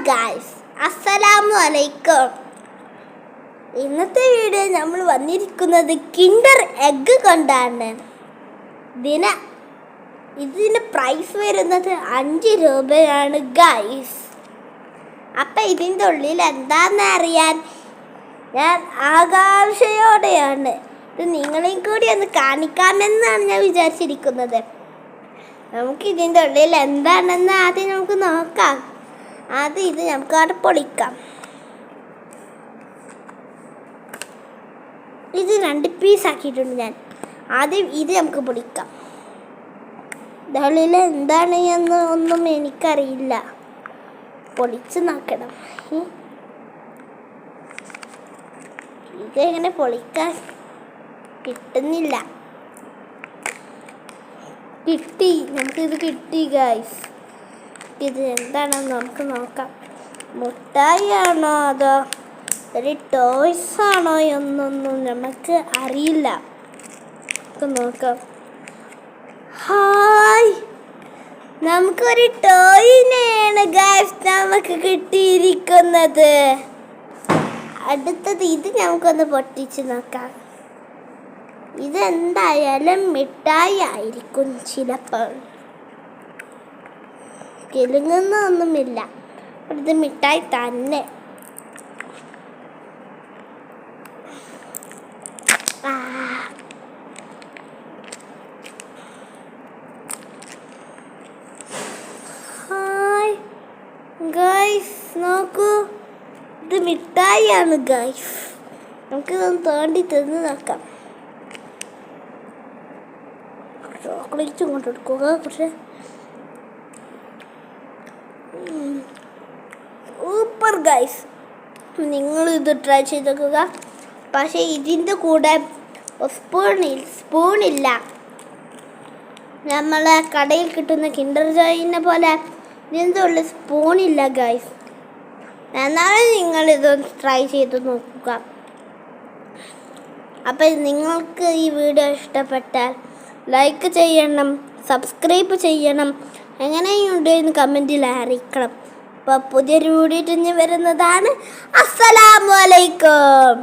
Guys, അസ്സലാമു അലൈക്കും. ഇന്നത്തെ വീഡിയോ നമ്മൾ വന്നിരിക്കുന്നത് കിൻഡർ എഗ്ഗ് കൊണ്ടാണ്. ഇതിന് പ്രൈസ് വരുന്നത് 5 രൂപയാണ് ഗായ്സ്. അപ്പം ഇതിൻ്റെ ഉള്ളിൽ എന്താണെന്ന് അറിയാൻ ഞാൻ ആകാംക്ഷയോടെയാണ്. ഇത് നിങ്ങളെയും കൂടി ഒന്ന് കാണിക്കാമെന്നാണ് ഞാൻ വിചാരിച്ചിരിക്കുന്നത്. നമുക്ക് ഇതിൻ്റെ ഉള്ളിൽ എന്താണെന്ന് ആദ്യം നമുക്ക് നോക്കാം. ആദ്യം ഇത് നമുക്ക് അവിടെ പൊളിക്കാം. ഇത് 2 പീസ് ആക്കിയിട്ടുണ്ട് ഞാൻ. ആദ്യം ഇത് നമുക്ക് പൊളിക്കാം. ഇതിനുള്ളിൽ എന്താണ് എന്ന് ഒന്നും എനിക്കറിയില്ല. പൊളിച്ച് നോക്കണം. ഇതെങ്ങനെ പൊളിക്കാൻ കിട്ടുന്നില്ല. കിട്ടി, നമുക്കിത് കിട്ടി ഗൈസ്. ഇത് എന്താണെന്ന് നമുക്ക് നോക്കാം. മുട്ടായി ആണോ അതോ ഒരു ടോയ്സ് ആണോ എന്നൊന്നും നമുക്ക് അറിയില്ല. നമുക്ക് നോക്കാം. ഹായ്, നമുക്കൊരു ടോയിനെയാണ് ഗൈസ് നമുക്ക് കിട്ടിയിരിക്കുന്നത്. അടുത്തത് ഇത് നമുക്കൊന്ന് പൊട്ടിച്ച് നോക്കാം. ഇതെന്തായാലും മിഠായി ആയിരിക്കും ചിലപ്പോൾ. കിലുങ്ങുന്നൊന്നുമില്ല, ഇത് മിഠായി തന്നെ. ഹായ് ഗൈസ്, നോക്കൂ, ഇത് മിഠായിയാണ് ഗൈസ്. നമുക്കിതൊന്ന് തോണ്ടി തിന്ന് നോക്കാം. ചോക്ലേറ്റ് കൊണ്ടെടുക്കുക കുറച്ച്. സൂപ്പർ ഗൈസ്, നിങ്ങളിത് ട്രൈ ചെയ്ത് നോക്കുക. പക്ഷേ ഇതിൻ്റെ കൂടെ സ്പൂണില്ല. നമ്മളെ കടയിൽ കിട്ടുന്ന കിൻഡർ ജോയിനെ പോലെ ഇതിൻ്റെ ഉള്ളിൽ സ്പൂണില്ല ഗൈസ്. എന്നാലും നിങ്ങളിത് ട്രൈ ചെയ്ത് നോക്കുക. അപ്പം നിങ്ങൾക്ക് ഈ വീഡിയോ ഇഷ്ടപ്പെട്ടാൽ ലൈക്ക് ചെയ്യണം, സബ്സ്ക്രൈബ് ചെയ്യണം, എങ്ങനെയുണ്ട് എന്ന് കമൻറ്റിൽ അറിയിക്കണം. അപ്പോൾ പുതിയൊരു വീഡിയോ വരുന്നതാണ്. അസ്സലാമു അലൈക്കും.